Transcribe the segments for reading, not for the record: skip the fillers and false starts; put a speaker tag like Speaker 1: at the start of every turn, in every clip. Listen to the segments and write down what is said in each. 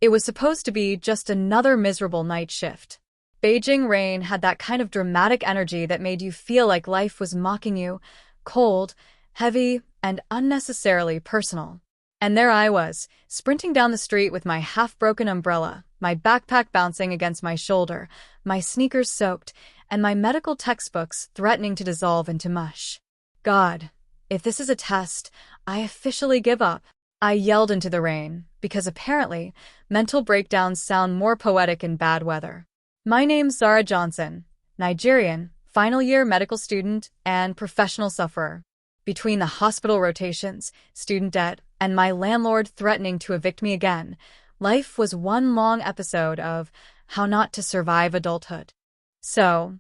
Speaker 1: It was supposed to be just another miserable night shift. Beijing rain had that kind of dramatic energy that made you feel like life was mocking you, cold, heavy, and unnecessarily personal. And there I was, sprinting down the street with my half-broken umbrella, my backpack bouncing against my shoulder, my sneakers soaked, and my medical textbooks threatening to dissolve into mush. God, if this is a test, I officially give up. I yelled into the rain, because apparently, mental breakdowns sound more poetic in bad weather. My name's Zariah Johnson, Nigerian, final-year medical student, and professional sufferer. Between the hospital rotations, student debt, and my landlord threatening to evict me again, life was one long episode of how not to survive adulthood. So,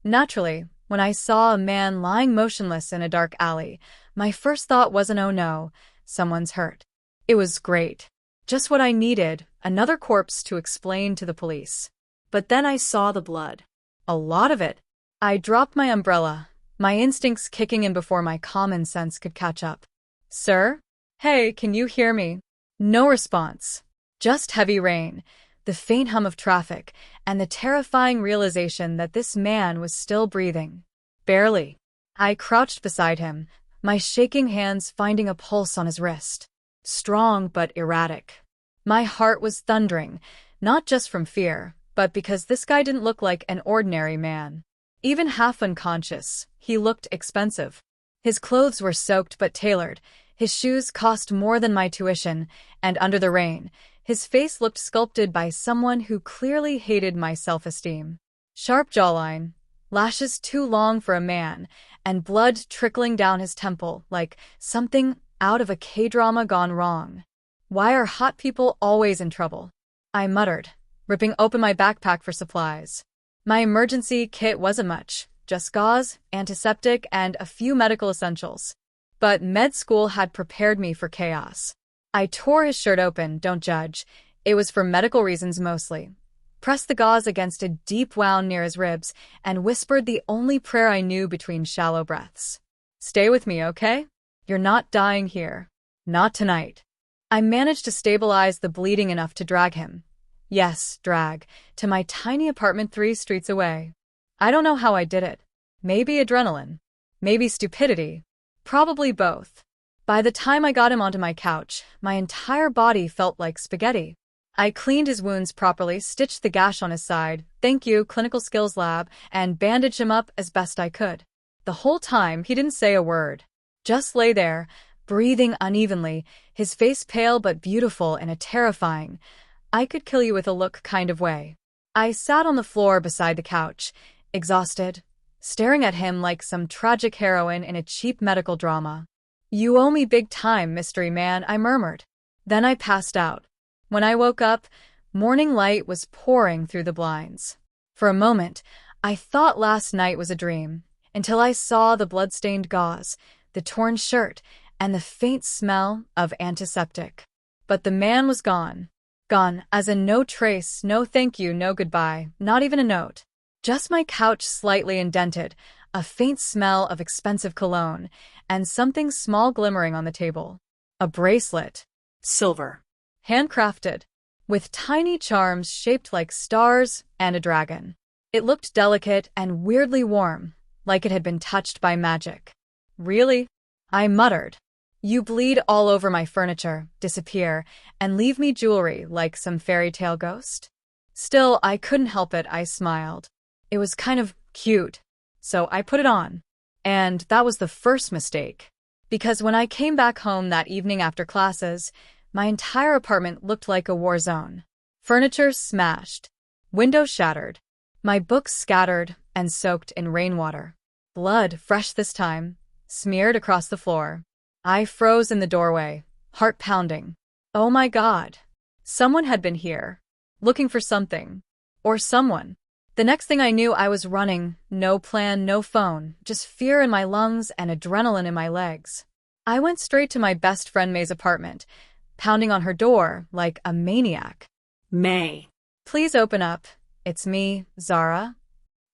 Speaker 1: naturally, when I saw a man lying motionless in a dark alley, my first thought wasn't, oh no, someone's hurt. It was great. Just what I needed, another corpse to explain to the police. But then I saw the blood. A lot of it. I dropped my umbrella, my instincts kicking in before my common sense could catch up. Sir? Hey, can you hear me? No response. Just heavy rain, the faint hum of traffic, and the terrifying realization that this man was still breathing. Barely. I crouched beside him, my shaking hands finding a pulse on his wrist. Strong but erratic. My heart was thundering, not just from fear, but because this guy didn't look like an ordinary man. Even half unconscious, he looked expensive. His clothes were soaked but tailored, his shoes cost more than my tuition, and under the rain, his face looked sculpted by someone who clearly hated my self-esteem. Sharp jawline, lashes too long for a man, and blood trickling down his temple like something out of a kdrama gone wrong. Why are hot people always in trouble? I muttered, ripping open my backpack for supplies. My emergency kit wasn't much, just gauze, antiseptic, and a few medical essentials. But med school had prepared me for chaos. I tore his shirt open, don't judge. It was for medical reasons mostly. Pressed the gauze against a deep wound near his ribs, and whispered the only prayer I knew between shallow breaths. Stay with me, okay? You're not dying here. Not tonight. I managed to stabilize the bleeding enough to drag him. Yes, drag, to my tiny apartment 3 streets away. I don't know how I did it. Maybe adrenaline. Maybe stupidity. Probably both. By the time I got him onto my couch, my entire body felt like spaghetti. I cleaned his wounds properly, stitched the gash on his side, thank you, clinical skills lab, and bandaged him up as best I could. The whole time, he didn't say a word. Just lay there, breathing unevenly, his face pale but beautiful in a terrifying, I could kill you with a look kind of way. I sat on the floor beside the couch, exhausted, staring at him like some tragic heroine in a cheap medical drama. You owe me big time, mystery man, I murmured. Then I passed out. When I woke up, morning light was pouring through the blinds. For a moment, I thought last night was a dream, until I saw the blood-stained gauze, the torn shirt, and the faint smell of antiseptic. But the man was gone. Gone, as in no trace, no thank you, no goodbye, not even a note. Just my couch slightly indented, a faint smell of expensive cologne, and something small glimmering on the table. A bracelet. Silver. Handcrafted. With tiny charms shaped like stars and a dragon. It looked delicate and weirdly warm, like it had been touched by magic. Really? I muttered. You bleed all over my furniture, disappear, and leave me jewelry like some fairy tale ghost? Still, I couldn't help it, I smiled. It was kind of cute, so I put it on. And that was the first mistake. Because when I came back home that evening after classes, my entire apartment looked like a war zone. Furniture smashed. Windows shattered. My books scattered and soaked in rainwater. Blood, fresh this time, smeared across the floor. I froze in the doorway, heart pounding. Oh my God. Someone had been here. Looking for something. Or someone. The next thing I knew, I was running. No plan, no phone. Just fear in my lungs and adrenaline in my legs. I went straight to my best friend May's apartment, pounding on her door like a maniac.
Speaker 2: May.
Speaker 1: Please open up. It's me, Zara.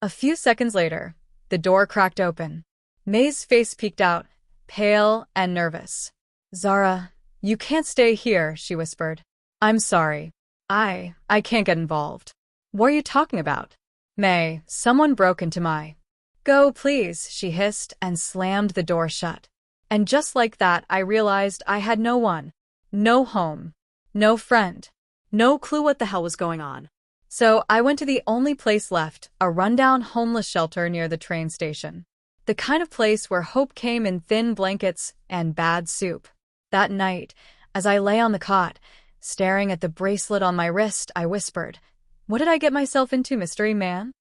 Speaker 1: A few seconds later, the door cracked open. May's face peeked out, pale and nervous. Zara, you can't stay here, she whispered. I'm sorry. I can't get involved. What are you talking about? May, someone broke into my... Go, please, she hissed and slammed the door shut. And just like that, I realized I had no one. No home. No friend. No clue what the hell was going on. So I went to the only place left, a rundown homeless shelter near the train station. The kind of place where hope came in thin blankets and bad soup. That night, as I lay on the cot, staring at the bracelet on my wrist, I whispered, "What did I get myself into, mystery man?"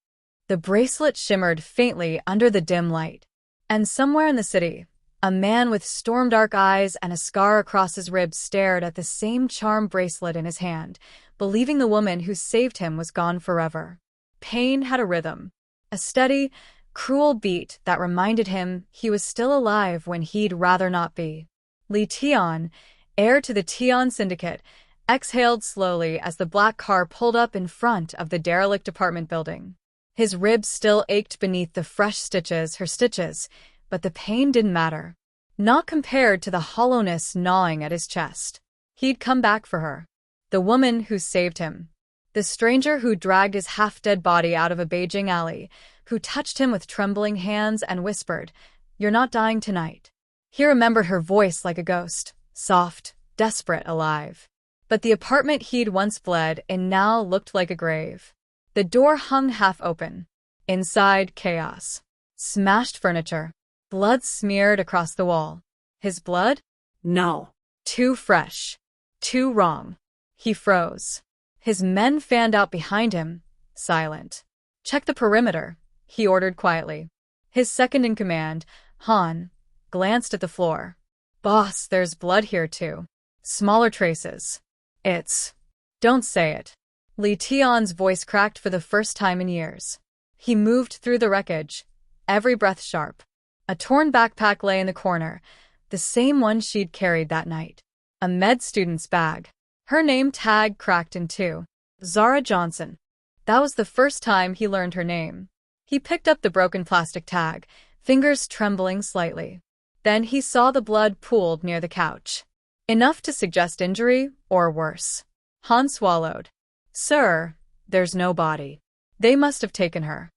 Speaker 1: The bracelet shimmered faintly under the dim light. And somewhere in the city, a man with storm-dark eyes and a scar across his ribs stared at the same charm bracelet in his hand, believing the woman who saved him was gone forever. Pain had a rhythm, a steady, cruel beat that reminded him he was still alive when he'd rather not be. Li Tian, heir to the Tian syndicate, exhaled slowly as the black car pulled up in front of the derelict apartment building. His ribs still ached beneath the fresh stitches, her stitches, but the pain didn't matter. Not compared to the hollowness gnawing at his chest. He'd come back for her. The woman who saved him. The stranger who dragged his half-dead body out of a Beijing alley, who touched him with trembling hands and whispered, "You're not dying tonight." He remembered her voice like a ghost, soft, desperate, alive. But the apartment he'd once fled in now looked like a grave. The door hung half open. Inside, chaos. Smashed furniture. Blood smeared across the wall. His blood? No. Too fresh. Too wrong. He froze. His men fanned out behind him, silent. "Check the perimeter," he ordered quietly. His second-in-command, Han, glanced at the floor. "Boss, there's blood here too. Smaller traces. It's... Don't say it." Li Tian's voice cracked for the first time in years. He moved through the wreckage, every breath sharp. A torn backpack lay in the corner, the same one she'd carried that night. A med student's bag. Her name tag cracked in two. Zariah Johnson. That was the first time he learned her name. He picked up the broken plastic tag, fingers trembling slightly. Then he saw the blood pooled near the couch. Enough to suggest injury, or worse. Han swallowed. "Sir, there's no body. They must have taken her."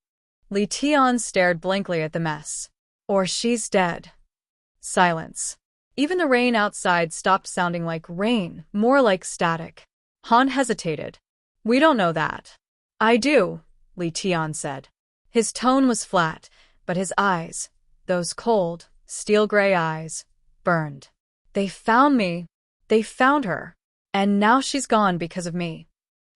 Speaker 1: Li Tian stared blankly at the mess. "Or she's dead." Silence. Even the rain outside stopped sounding like rain, more like static. Han hesitated. "We don't know that." "I do," Li Tian said. His tone was flat, but his eyes, those cold, steel-gray eyes, burned. "They found me. They found her. And now she's gone because of me."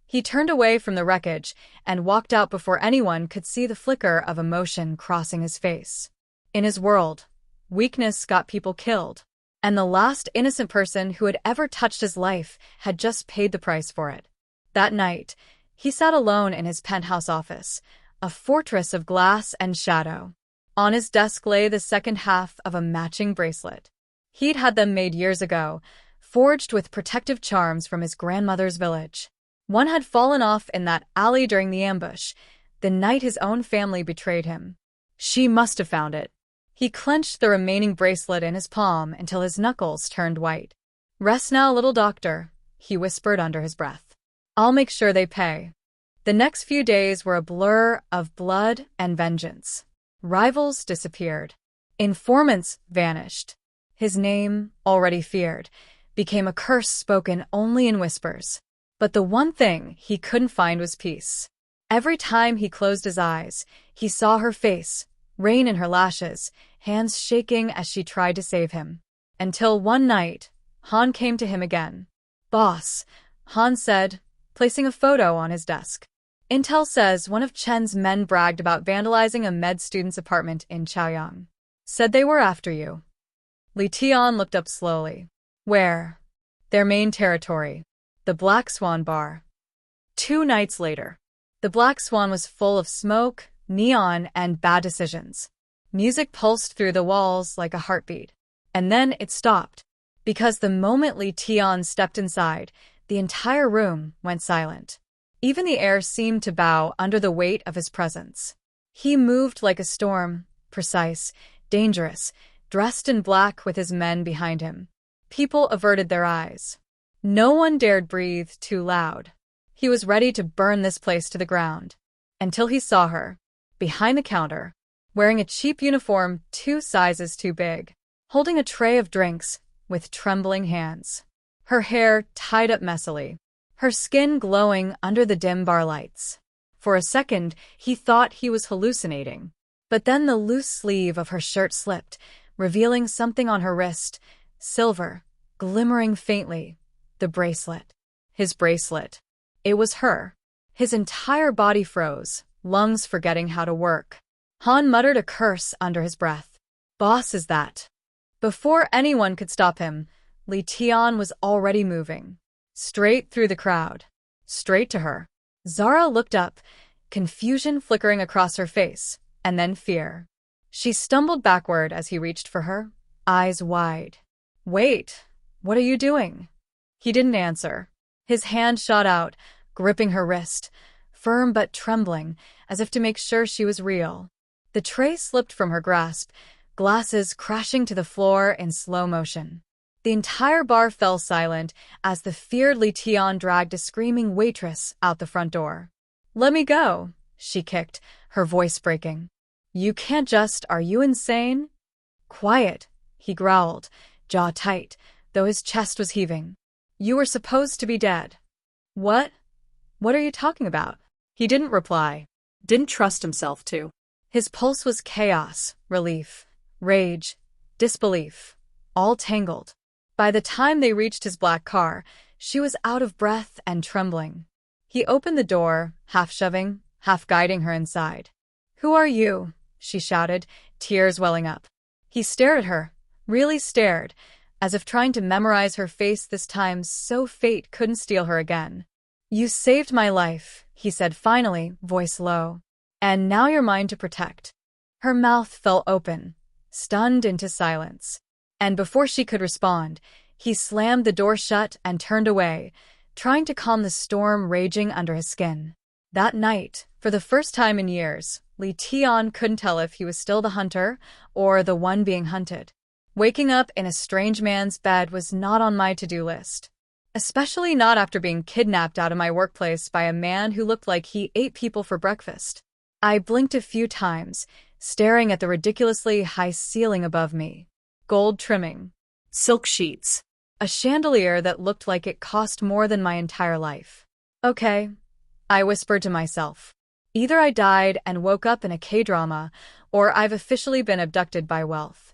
Speaker 1: He turned away from the wreckage and walked out before anyone could see the flicker of emotion crossing his face. In his world, weakness got people killed, and the last innocent person who had ever touched his life had just paid the price for it. That night, he sat alone in his penthouse office, a fortress of glass and shadow. On his desk lay the second half of a matching bracelet. He'd had them made years ago, forged with protective charms from his grandmother's village. One had fallen off in that alley during the ambush, the night his own family betrayed him. She must have found it. He clenched the remaining bracelet in his palm until his knuckles turned white. "Rest now, little doctor," he whispered under his breath. "I'll make sure they pay." The next few days were a blur of blood and vengeance. Rivals disappeared. Informants vanished. His name, already feared, became a curse spoken only in whispers. But the one thing he couldn't find was peace. Every time he closed his eyes, he saw her face, rain in her lashes, hands shaking as she tried to save him. Until one night, Han came to him again. "Boss," Han said, placing a photo on his desk. "Intel says one of Chen's men bragged about vandalizing a med student's apartment in Chaoyang. Said they were after you." Li Tian looked up slowly. "Where?" "Their main territory. The Black Swan Bar." 2 nights later. The Black Swan was full of smoke, neon, and bad decisions. Music pulsed through the walls like a heartbeat. And then it stopped. Because the moment Li Tian stepped inside, the entire room went silent. Even the air seemed to bow under the weight of his presence. He moved like a storm, precise, dangerous, dressed in black with his men behind him. People averted their eyes. No one dared breathe too loud. He was ready to burn this place to the ground. Until he saw her, behind the counter, wearing a cheap uniform 2 sizes too big, holding a tray of drinks with trembling hands. Her hair tied up messily, her skin glowing under the dim bar lights. For a second, he thought he was hallucinating. But then the loose sleeve of her shirt slipped, revealing something on her wrist, silver, glimmering faintly. The bracelet. His bracelet. It was her. His entire body froze, lungs forgetting how to work. Han muttered a curse under his breath. Boss is that. Before anyone could stop him, Li Tian was already moving. Straight through the crowd. Straight to her. Zariah looked up, confusion flickering across her face, and then fear. She stumbled backward as he reached for her, eyes wide. Wait, what are you doing? He didn't answer. His hand shot out, gripping her wrist, firm but trembling, as if to make sure she was real. The tray slipped from her grasp, glasses crashing to the floor in slow motion. The entire bar fell silent as the feared Li Tian dragged a screaming waitress out the front door. Let me go, she kicked, her voice breaking. You can't just, are you insane? Quiet, he growled, jaw tight, though his chest was heaving. You were supposed to be dead. What? What are you talking about? He didn't reply. Didn't trust himself to. His pulse was chaos, relief, rage, disbelief, all tangled. By the time they reached his black car, she was out of breath and trembling. He opened the door, half shoving, half guiding her inside. Who are you? She shouted, tears welling up. He stared at her, really stared, as if trying to memorize her face this time so fate couldn't steal her again. You saved my life, he said finally, voice low. And now you're mine to protect. Her mouth fell open, stunned into silence. And before she could respond, he slammed the door shut and turned away, trying to calm the storm raging under his skin. That night, for the first time in years, Li Tian couldn't tell if he was still the hunter or the one being hunted. Waking up in a strange man's bed was not on my to-do list. Especially not after being kidnapped out of my workplace by a man who looked like he ate people for breakfast. I blinked a few times, staring at the ridiculously high ceiling above me. Gold trimming. Silk sheets. A chandelier that looked like it cost more than my entire life. Okay, I whispered to myself. Either I died and woke up in a kdrama, or I've officially been abducted by wealth.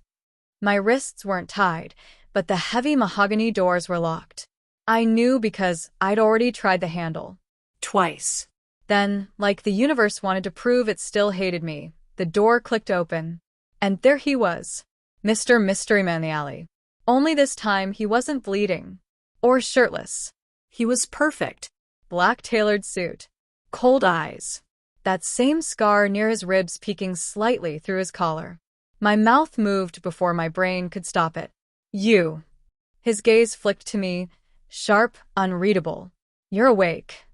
Speaker 1: My wrists weren't tied, but the heavy mahogany doors were locked. I knew because I'd already tried the handle. Twice. Then, like the universe wanted to prove it still hated me, the door clicked open. And there he was. Mr. Mystery Man in the alley. Only this time he wasn't bleeding. Or shirtless. He was perfect. Black tailored suit. Cold eyes. That same scar near his ribs peeking slightly through his collar. My mouth moved before my brain could stop it. You. His gaze flicked to me, sharp, unreadable. You're awake.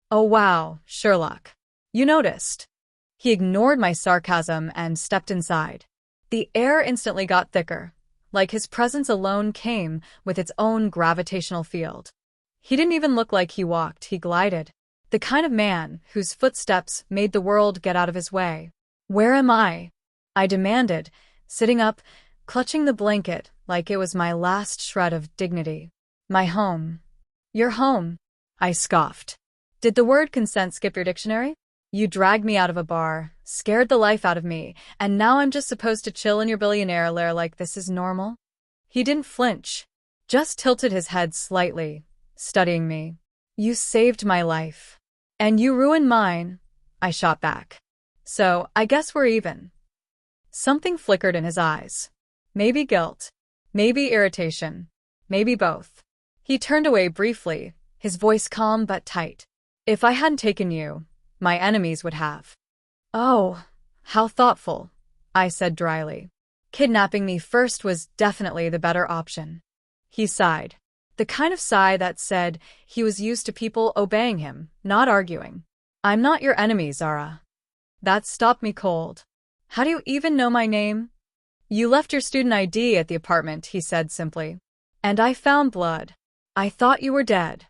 Speaker 1: Oh wow, Sherlock. You noticed. He ignored my sarcasm and stepped inside. The air instantly got thicker, like his presence alone came with its own gravitational field. He didn't even look like he walked, he glided. The kind of man whose footsteps made the world get out of his way. Where am I? I demanded, sitting up, clutching the blanket like it was my last shred of dignity. My home. Your home, I scoffed. Did the word consent skip your dictionary? You dragged me out of a bar, scared the life out of me, and now I'm just supposed to chill in your billionaire lair like this is normal? He didn't flinch, just tilted his head slightly, studying me. You saved my life. And you ruined mine, I shot back. So, I guess we're even. Something flickered in his eyes. Maybe guilt. Maybe irritation. Maybe both. He turned away briefly, his voice calm but tight. If I hadn't taken you, my enemies would have. Oh, how thoughtful, I said dryly. Kidnapping me first was definitely the better option. He sighed. The kind of sigh that said he was used to people obeying him, not arguing. I'm not your enemy, Zara. That stopped me cold. How do you even know my name? You left your student ID at the apartment, he said simply. And I found blood. I thought you were dead.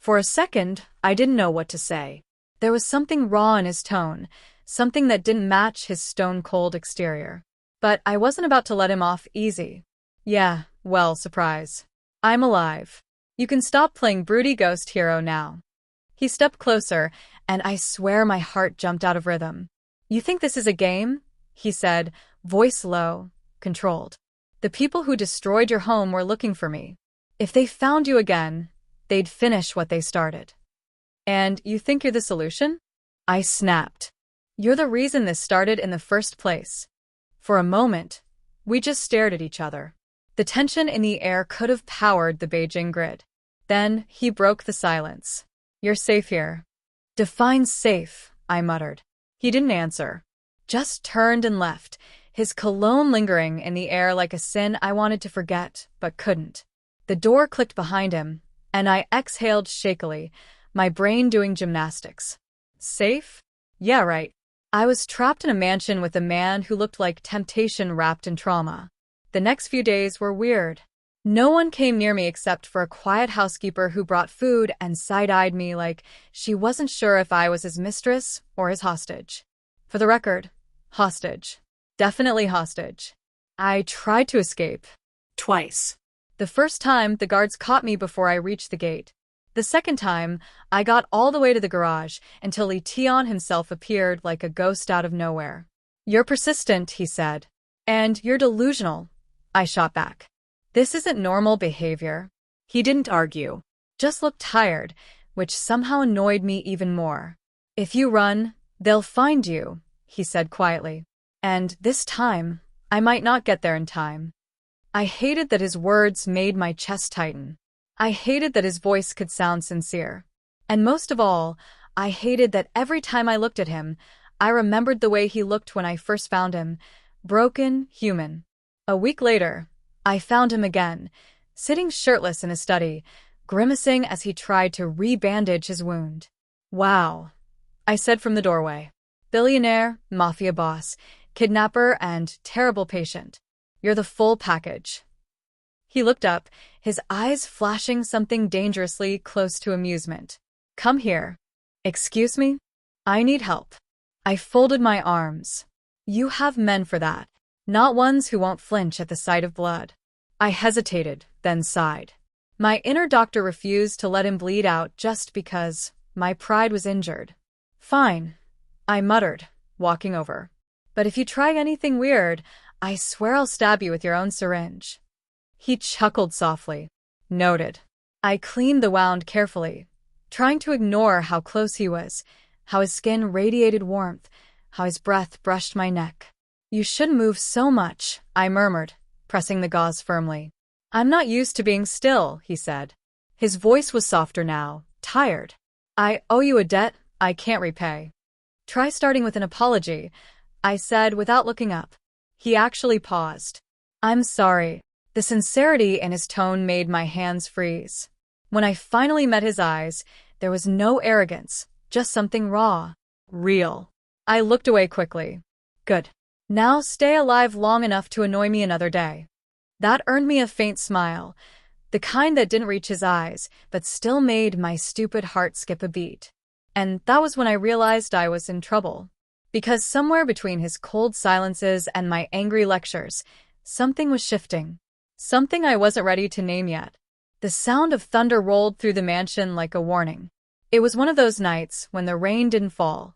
Speaker 1: For a second, I didn't know what to say. There was something raw in his tone, something that didn't match his stone-cold exterior. But I wasn't about to let him off easy. Yeah, well, surprise. I'm alive. You can stop playing broody ghost hero now. He stepped closer, and I swear my heart jumped out of rhythm. You think this is a game? He said, voice low, controlled. The people who destroyed your home were looking for me. If they found you again, they'd finish what they started. And you think you're the solution? I snapped. You're the reason this started in the first place. For a moment, we just stared at each other. The tension in the air could have powered the Beijing grid. Then he broke the silence. You're safe here. Define safe, I muttered. He didn't answer. Just turned and left, his cologne lingering in the air like a sin I wanted to forget, but couldn't. The door clicked behind him, and I exhaled shakily, my brain doing gymnastics. Safe? Yeah, right. I was trapped in a mansion with a man who looked like temptation wrapped in trauma. The next few days were weird. No one came near me except for a quiet housekeeper who brought food and side-eyed me like she wasn't sure if I was his mistress or his hostage. For the record, hostage. Definitely hostage. I tried to escape. Twice. The first time, the guards caught me before I reached the gate. The second time, I got all the way to the garage until Li Tian himself appeared like a ghost out of nowhere. You're persistent, he said. And you're delusional, I shot back. This isn't normal behavior. He didn't argue. Just looked tired, which somehow annoyed me even more. If you run, they'll find you, he said quietly. And this time, I might not get there in time. I hated that his words made my chest tighten. I hated that his voice could sound sincere. And most of all, I hated that every time I looked at him, I remembered the way he looked when I first found him, broken, human. A week later, I found him again, sitting shirtless in his study, grimacing as he tried to re-bandage his wound. Wow, I said from the doorway. Billionaire, mafia boss, kidnapper, and terrible patient. You're the full package. He looked up, his eyes flashing something dangerously close to amusement. Come here. Excuse me? I need help. I folded my arms. You have men for that, not ones who won't flinch at the sight of blood. I hesitated, then sighed. My inner doctor refused to let him bleed out just because my pride was injured. Fine, I muttered, walking over. But if you try anything weird, I swear I'll stab you with your own syringe. He chuckled softly. Noted. I cleaned the wound carefully, trying to ignore how close he was, how his skin radiated warmth, how his breath brushed my neck. You shouldn't move so much, I murmured, pressing the gauze firmly. I'm not used to being still, he said. His voice was softer now, tired. I owe you a debt I can't repay. Try starting with an apology, I said without looking up. He actually paused. I'm sorry. The sincerity in his tone made my hands freeze. When I finally met his eyes, there was no arrogance, just something raw, real. I looked away quickly. Good. Now stay alive long enough to annoy me another day. That earned me a faint smile, the kind that didn't reach his eyes, but still made my stupid heart skip a beat. And that was when I realized I was in trouble. Because somewhere between his cold silences and my angry lectures, something was shifting. Something I wasn't ready to name yet. The sound of thunder rolled through the mansion like a warning. It was one of those nights when the rain didn't fall.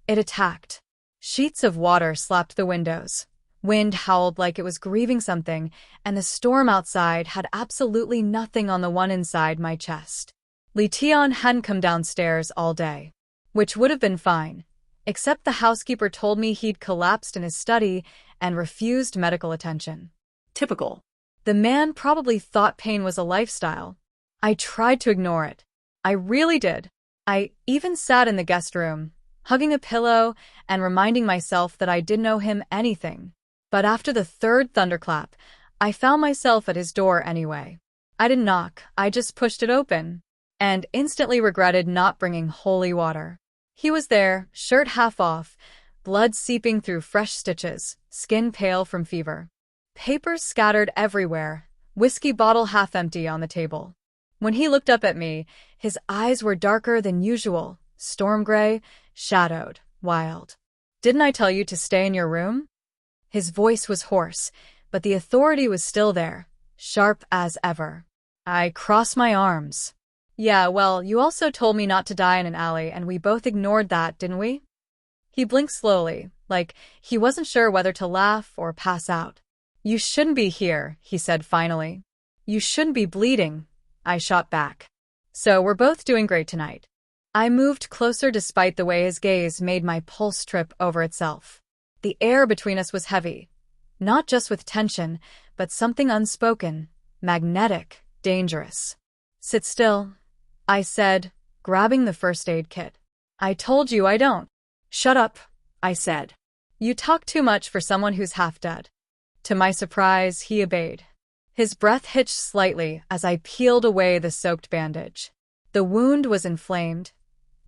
Speaker 1: It attacked. Sheets of water slapped the windows. Wind howled like it was grieving something, and the storm outside had absolutely nothing on the one inside my chest. Li Tian hadn't come downstairs all day. Which would have been fine. Except the housekeeper told me he'd collapsed in his study and refused medical attention. Typical. The man probably thought pain was a lifestyle. I tried to ignore it. I really did. I even sat in the guest room, hugging a pillow and reminding myself that I didn't owe him anything. But after the third thunderclap, I found myself at his door anyway. I didn't knock, I just pushed it open, and instantly regretted not bringing holy water. He was there, shirt half off, blood seeping through fresh stitches, skin pale from fever. Papers scattered everywhere, whiskey bottle half empty on the table. When he looked up at me, his eyes were darker than usual, storm gray, shadowed, wild. "Didn't I tell you to stay in your room?" His voice was hoarse, but the authority was still there, sharp as ever. I crossed my arms. "Yeah, well, you also told me not to die in an alley, and we both ignored that, didn't we?" He blinked slowly, like he wasn't sure whether to laugh or pass out. "You shouldn't be here," he said finally. "You shouldn't be bleeding," I shot back. "So we're both doing great tonight." I moved closer despite the way his gaze made my pulse trip over itself. The air between us was heavy, not just with tension, but something unspoken, magnetic, dangerous. "Sit still," I said, grabbing the first aid kit. "I told you I don't." "Shut up," I said. "You talk too much for someone who's half dead." To my surprise, he obeyed. His breath hitched slightly as I peeled away the soaked bandage. The wound was inflamed,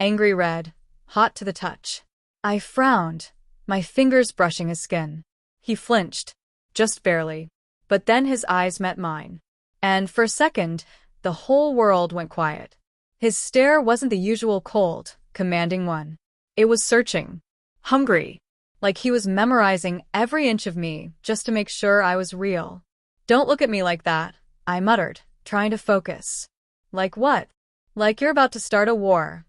Speaker 1: angry red, hot to the touch. I frowned, my fingers brushing his skin. He flinched, just barely, but then his eyes met mine. And for a second, the whole world went quiet. His stare wasn't the usual cold, commanding one. It was searching, hungry, like he was memorizing every inch of me just to make sure I was real. "Don't look at me like that," I muttered, trying to focus. "Like what?" "Like you're about to start a war,"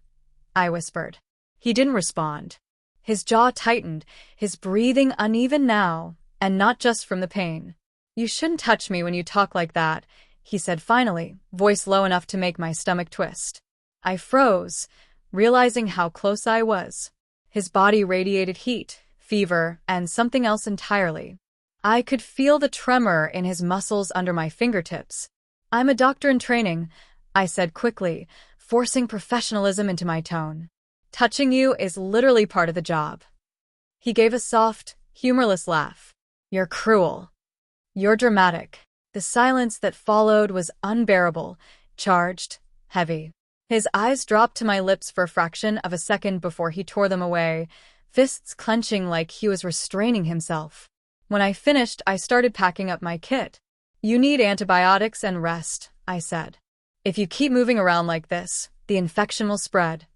Speaker 1: I whispered. He didn't respond. His jaw tightened, his breathing uneven now, and not just from the pain. "You shouldn't touch me when you talk like that," he said finally, voice low enough to make my stomach twist. I froze, realizing how close I was. His body radiated heat, fever, and something else entirely. I could feel the tremor in his muscles under my fingertips. "I'm a doctor in training," I said quickly, forcing professionalism into my tone. "Touching you is literally part of the job." He gave a soft, humorless laugh. "You're cruel. You're dramatic." The silence that followed was unbearable, charged, heavy. His eyes dropped to my lips for a fraction of a second before he tore them away, fists clenching like he was restraining himself. When I finished, I started packing up my kit. "You need antibiotics and rest," I said. "If you keep moving around like this, the infection will spread."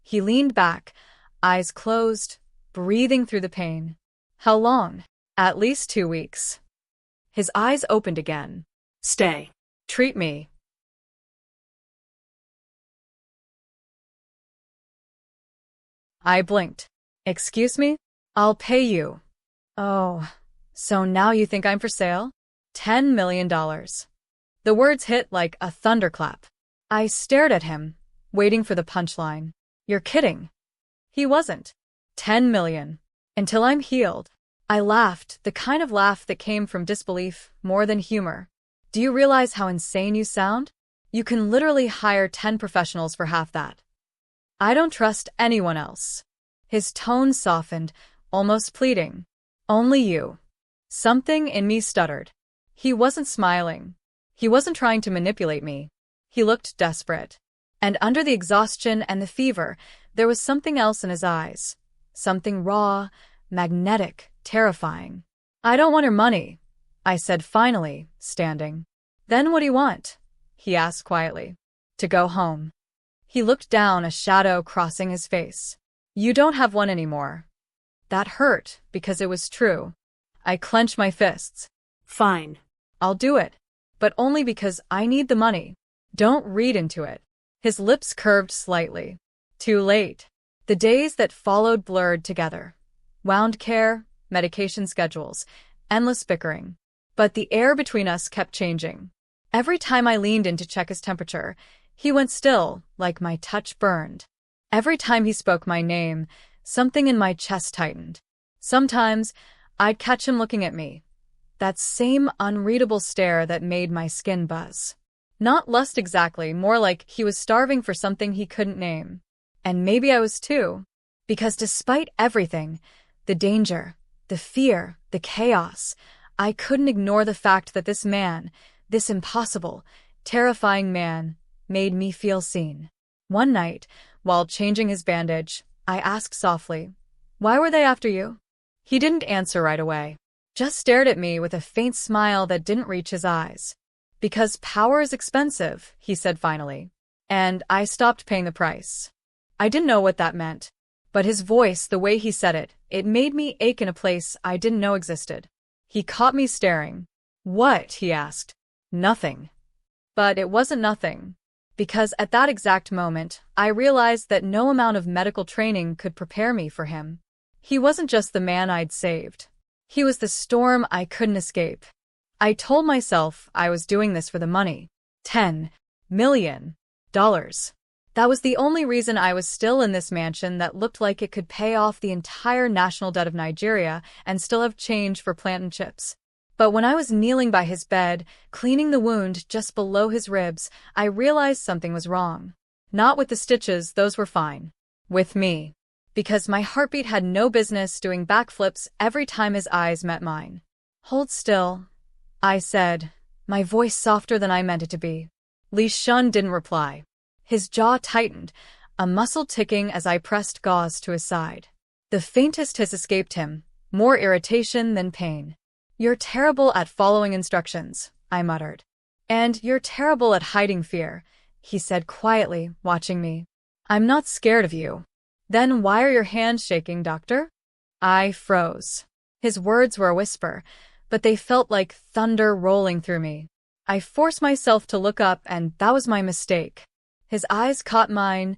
Speaker 1: He leaned back, eyes closed, breathing through the pain. "How long?" "At least 2 weeks." His eyes opened again. "Stay. Treat me." I blinked. "Excuse me? I'll pay you." "Oh, so now you think I'm for sale?" $10 million. The words hit like a thunderclap. I stared at him, waiting for the punchline. "You're kidding." He wasn't. 10 million. Until I'm healed. I laughed, the kind of laugh that came from disbelief more than humor. "Do you realize how insane you sound? You can literally hire 10 professionals for half that." "I don't trust anyone else." His tone softened, almost pleading. "Only you." Something in me stuttered. He wasn't smiling. He wasn't trying to manipulate me. He looked desperate. And under the exhaustion and the fever, there was something else in his eyes. Something raw, magnetic, terrifying. "I don't want her money," I said finally, standing. "Then what do you want?" he asked quietly. "To go home." He looked down, a shadow crossing his face. "You don't have one anymore." That hurt, because it was true. I clenched my fists. "Fine. I'll do it. But only because I need the money. Don't read into it." His lips curved slightly. Too late. The days that followed blurred together. Wound care, medication schedules, endless bickering. But the air between us kept changing. Every time I leaned in to check his temperature, he went still, like my touch burned. Every time he spoke my name, something in my chest tightened. Sometimes, I'd catch him looking at me. That same unreadable stare that made my skin buzz. Not lust exactly, more like he was starving for something he couldn't name. And maybe I was too. Because despite everything, the danger, the fear, the chaos, I couldn't ignore the fact that this man, this impossible, terrifying man, made me feel seen. One night, while changing his bandage, I asked softly, "Why were they after you?" He didn't answer right away. Just stared at me with a faint smile that didn't reach his eyes. Because power is expensive, he said finally. And I stopped paying the price. I didn't know what that meant. But his voice, the way he said it, it made me ache in a place I didn't know existed. He caught me staring. What? He asked. Nothing. But it wasn't nothing. Because at that exact moment, I realized that no amount of medical training could prepare me for him. He wasn't just the man I'd saved. He was the storm I couldn't escape. I told myself I was doing this for the money. $10 million. That was the only reason I was still in this mansion that looked like it could pay off the entire national debt of Nigeria and still have change for plant and chips. But when I was kneeling by his bed, cleaning the wound just below his ribs, I realized something was wrong. Not with the stitches, those were fine. With me. Because my heartbeat had no business doing backflips every time his eyes met mine. Hold still, I said, my voice softer than I meant it to be. Li Tian didn't reply. His jaw tightened, a muscle ticking as I pressed gauze to his side. The faintest hiss escaped him, more irritation than pain. You're terrible at following instructions, I muttered. And you're terrible at hiding fear, he said quietly, watching me. I'm not scared of you. Then why are your hands shaking, doctor? I froze. His words were a whisper, but they felt like thunder rolling through me. I forced myself to look up, and that was my mistake. His eyes caught mine,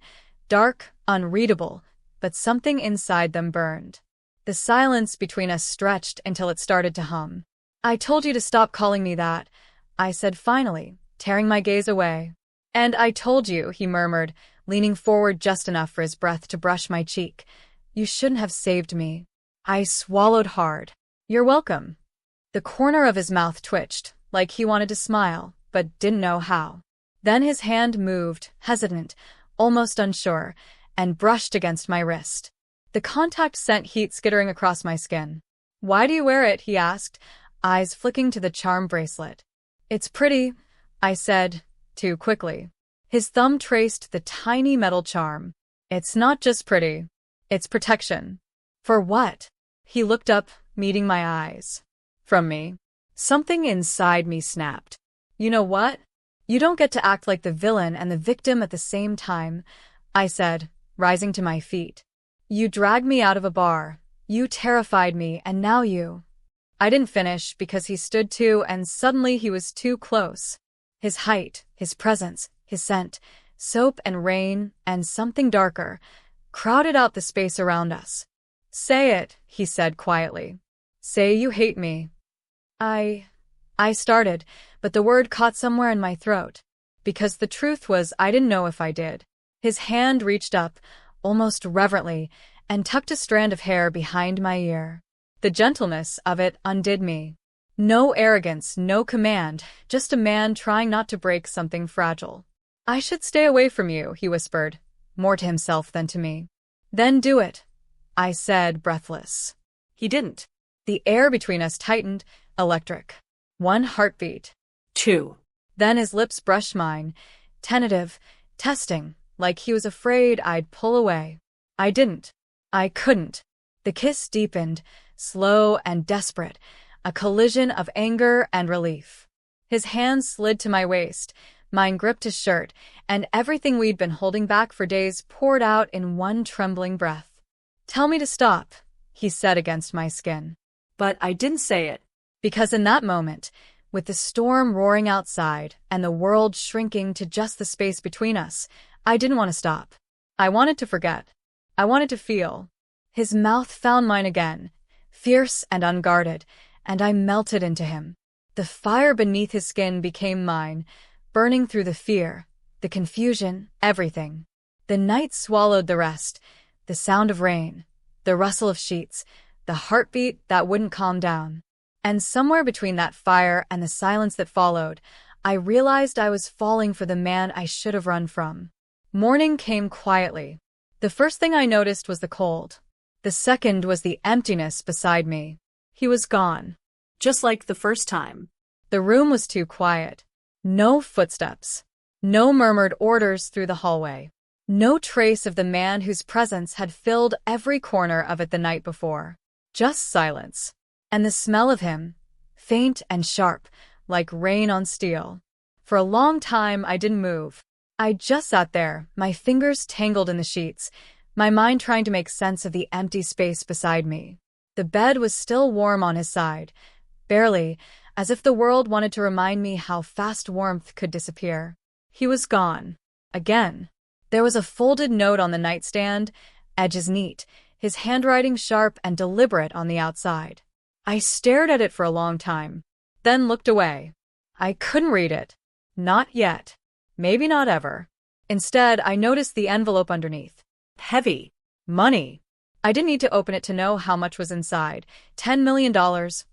Speaker 1: dark, unreadable, but something inside them burned. The silence between us stretched until it started to hum. I told you to stop calling me that, I said finally, tearing my gaze away. And I told you, he murmured, leaning forward just enough for his breath to brush my cheek. You shouldn't have saved me. I swallowed hard. You're welcome. The corner of his mouth twitched, like he wanted to smile, but didn't know how. Then his hand moved, hesitant, almost unsure, and brushed against my wrist. The contact sent heat skittering across my skin. Why do you wear it? He asked, eyes flicking to the charm bracelet. It's pretty, I said, too quickly. His thumb traced the tiny metal charm. It's not just pretty. It's protection. For what? He looked up, meeting my eyes. From me. Something inside me snapped. You know what? You don't get to act like the villain and the victim at the same time, I said, rising to my feet. You dragged me out of a bar. You terrified me, and now you. I didn't finish because he stood too, and suddenly he was too close. His height, his presence, his scent, soap and rain, and something darker, crowded out the space around us. Say it, he said quietly. Say you hate me. I started, but the word caught somewhere in my throat. Because the truth was I didn't know if I did. His hand reached up, almost reverently, and tucked a strand of hair behind my ear. The gentleness of it undid me. No arrogance, no command, just a man trying not to break something fragile. I should stay away from you, he whispered, more to himself than to me. Then do it, I said, breathless. He didn't. The air between us tightened, electric. 1 heartbeat. 2. Then his lips brushed mine, tentative, testing, like he was afraid I'd pull away. I didn't. I couldn't. The kiss deepened, slow and desperate, a collision of anger and relief. His hand slid to my waist, mine gripped his shirt, and everything we'd been holding back for days poured out in one trembling breath. Tell me to stop, he said against my skin. But I didn't say it. Because in that moment, with the storm roaring outside and the world shrinking to just the space between us, I didn't want to stop. I wanted to forget. I wanted to feel. His mouth found mine again, fierce and unguarded, and I melted into him. The fire beneath his skin became mine, burning through the fear, the confusion, everything. The night swallowed the rest, the sound of rain, the rustle of sheets, the heartbeat that wouldn't calm down. And somewhere between that fire and the silence that followed, I realized I was falling for the man I should have run from. Morning came quietly. The first thing I noticed was the cold. The second was the emptiness beside me. He was gone. Just like the first time. The room was too quiet. No footsteps. No murmured orders through the hallway. No trace of the man whose presence had filled every corner of it the night before. Just silence. And the smell of him, faint and sharp, like rain on steel. For a long time, I didn't move. I just sat there, my fingers tangled in the sheets, my mind trying to make sense of the empty space beside me. The bed was still warm on his side, barely, as if the world wanted to remind me how fast warmth could disappear. He was gone. Again. There was a folded note on the nightstand, edges neat, his handwriting sharp and deliberate on the outside. I stared at it for a long time, then looked away. I couldn't read it. Not yet. Maybe not ever. Instead, I noticed the envelope underneath. Heavy. Money. I didn't need to open it to know how much was inside. $10 million,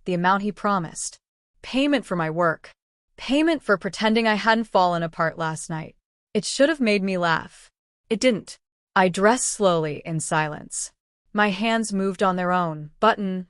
Speaker 1: the amount he promised. Payment for my work. Payment for pretending I hadn't fallen apart last night. It should have made me laugh. It didn't. I dressed slowly in silence. My hands moved on their own. Button.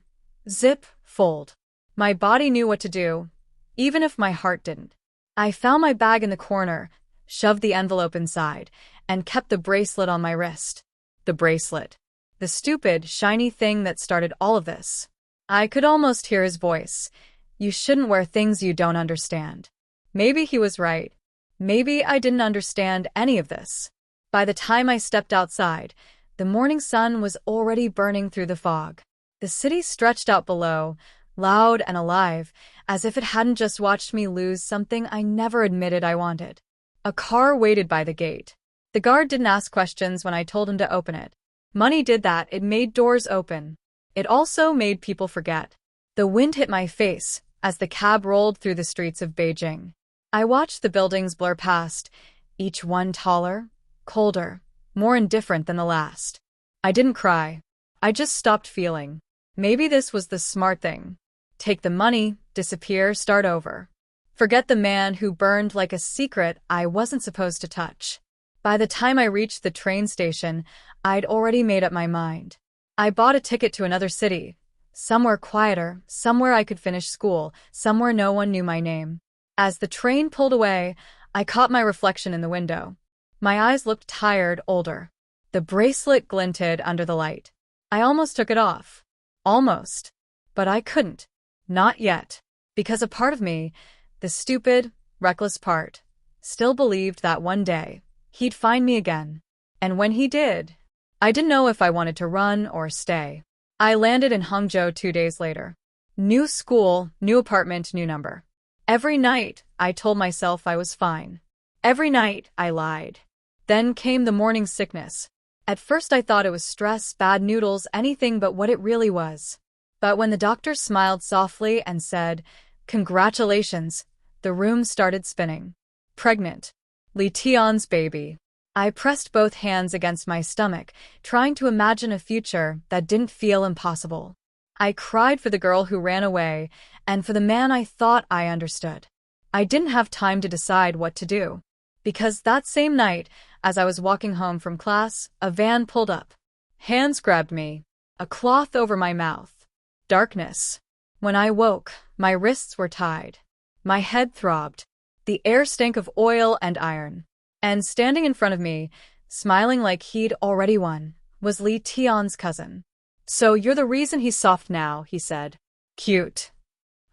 Speaker 1: Zip. Fold. My body knew what to do, even if my heart didn't. I found my bag in the corner, shoved the envelope inside, and kept the bracelet on my wrist. The bracelet. The stupid, shiny thing that started all of this. I could almost hear his voice. You shouldn't wear things you don't understand. Maybe he was right. Maybe I didn't understand any of this. By the time I stepped outside, the morning sun was already burning through the fog. The city stretched out below, loud and alive, as if it hadn't just watched me lose something I never admitted I wanted. A car waited by the gate. The guard didn't ask questions when I told him to open it. Money did that. It made doors open. It also made people forget. The wind hit my face as the cab rolled through the streets of Beijing. I watched the buildings blur past, each one taller, colder, more indifferent than the last. I didn't cry. I just stopped feeling. Maybe this was the smart thing. Take the money, disappear, start over. Forget the man who burned like a secret I wasn't supposed to touch. By the time I reached the train station, I'd already made up my mind. I bought a ticket to another city. Somewhere quieter, somewhere I could finish school, somewhere no one knew my name. As the train pulled away, I caught my reflection in the window. My eyes looked tired, older. The bracelet glinted under the light. I almost took it off. Almost. But I couldn't. Not yet. Because a part of me, the stupid, reckless part, still believed that one day, he'd find me again. And when he did, I didn't know if I wanted to run or stay. I landed in Hangzhou 2 days later. New school, new apartment, new number. Every night, I told myself I was fine. Every night, I lied. Then came the morning sickness. At first I thought it was stress, bad noodles, anything but what it really was. But when the doctor smiled softly and said, "Congratulations," the room started spinning. Pregnant. Li Tian's baby. I pressed both hands against my stomach, trying to imagine a future that didn't feel impossible. I cried for the girl who ran away, and for the man I thought I understood. I didn't have time to decide what to do. Because that same night, as I was walking home from class, a van pulled up. Hands grabbed me. A cloth over my mouth. Darkness. When I woke, my wrists were tied. My head throbbed. The air stank of oil and iron. And standing in front of me, smiling like he'd already won, was Li Tian's cousin. "So you're the reason he's soft now," he said. "Cute."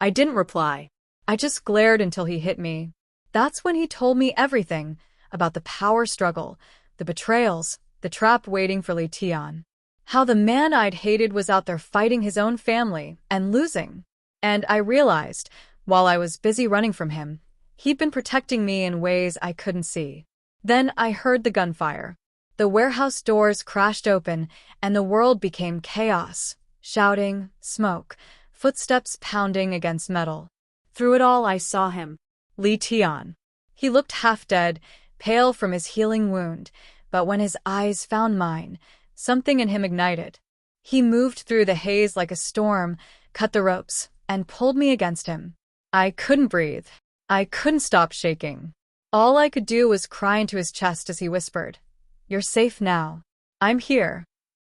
Speaker 1: I didn't reply. I just glared until he hit me. That's when he told me everything about the power struggle, the betrayals, the trap waiting for Li Tian. How the man I'd hated was out there fighting his own family and losing. And I realized, while I was busy running from him, he'd been protecting me in ways I couldn't see. Then I heard the gunfire. The warehouse doors crashed open, and the world became chaos. Shouting, smoke, footsteps pounding against metal. Through it all I saw him. Li Tian. He looked half dead, pale from his healing wound, but when his eyes found mine, something in him ignited. He moved through the haze like a storm, cut the ropes, and pulled me against him. I couldn't breathe. I couldn't stop shaking. All I could do was cry into his chest as he whispered, "You're safe now. I'm here."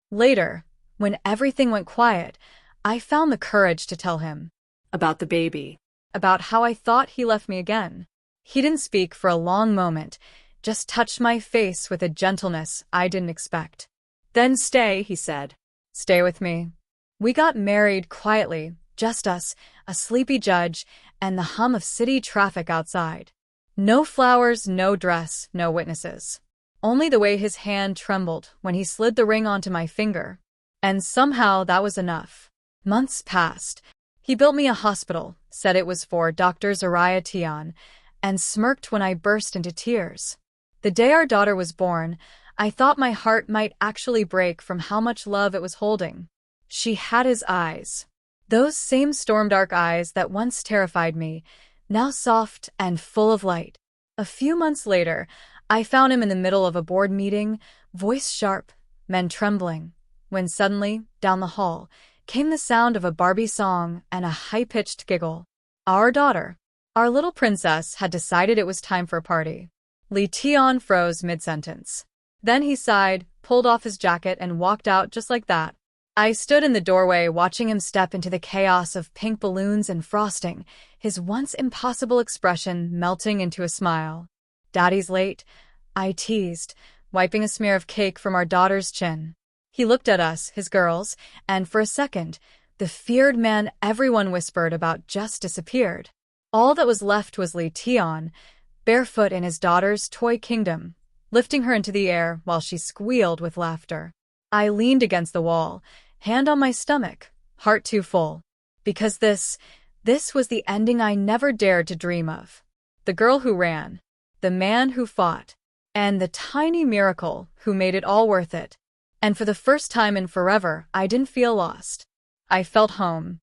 Speaker 1: Later, when everything went quiet, I found the courage to tell him. About the baby. About how I thought he left me again. He didn't speak for a long moment, just touched my face with a gentleness I didn't expect. "Then stay," he said. "Stay with me." We got married quietly, just us, a sleepy judge, and the hum of city traffic outside. No flowers, no dress, no witnesses. Only the way his hand trembled when he slid the ring onto my finger. And somehow that was enough. Months passed. He built me a hospital, said it was for Dr. Zariah Tian, and smirked when I burst into tears. The day our daughter was born, I thought my heart might actually break from how much love it was holding. She had his eyes. Those same storm-dark eyes that once terrified me, now soft and full of light. A few months later, I found him in the middle of a board meeting, voice sharp, men trembling, when suddenly, down the hall, came the sound of a Barbie song and a high-pitched giggle. Our daughter, our little princess, had decided it was time for a party. Li Tian froze mid-sentence. Then he sighed, pulled off his jacket, and walked out just like that. I stood in the doorway watching him step into the chaos of pink balloons and frosting, his once impossible expression melting into a smile. "Daddy's late," I teased, wiping a smear of cake from our daughter's chin. He looked at us, his girls, and for a second, the feared man everyone whispered about just disappeared. All that was left was Li Tian, barefoot in his daughter's toy kingdom, lifting her into the air while she squealed with laughter. I leaned against the wall, hand on my stomach, heart too full. Because this was the ending I never dared to dream of. The girl who ran, the man who fought, and the tiny miracle who made it all worth it. And for the first time in forever, I didn't feel lost. I felt home.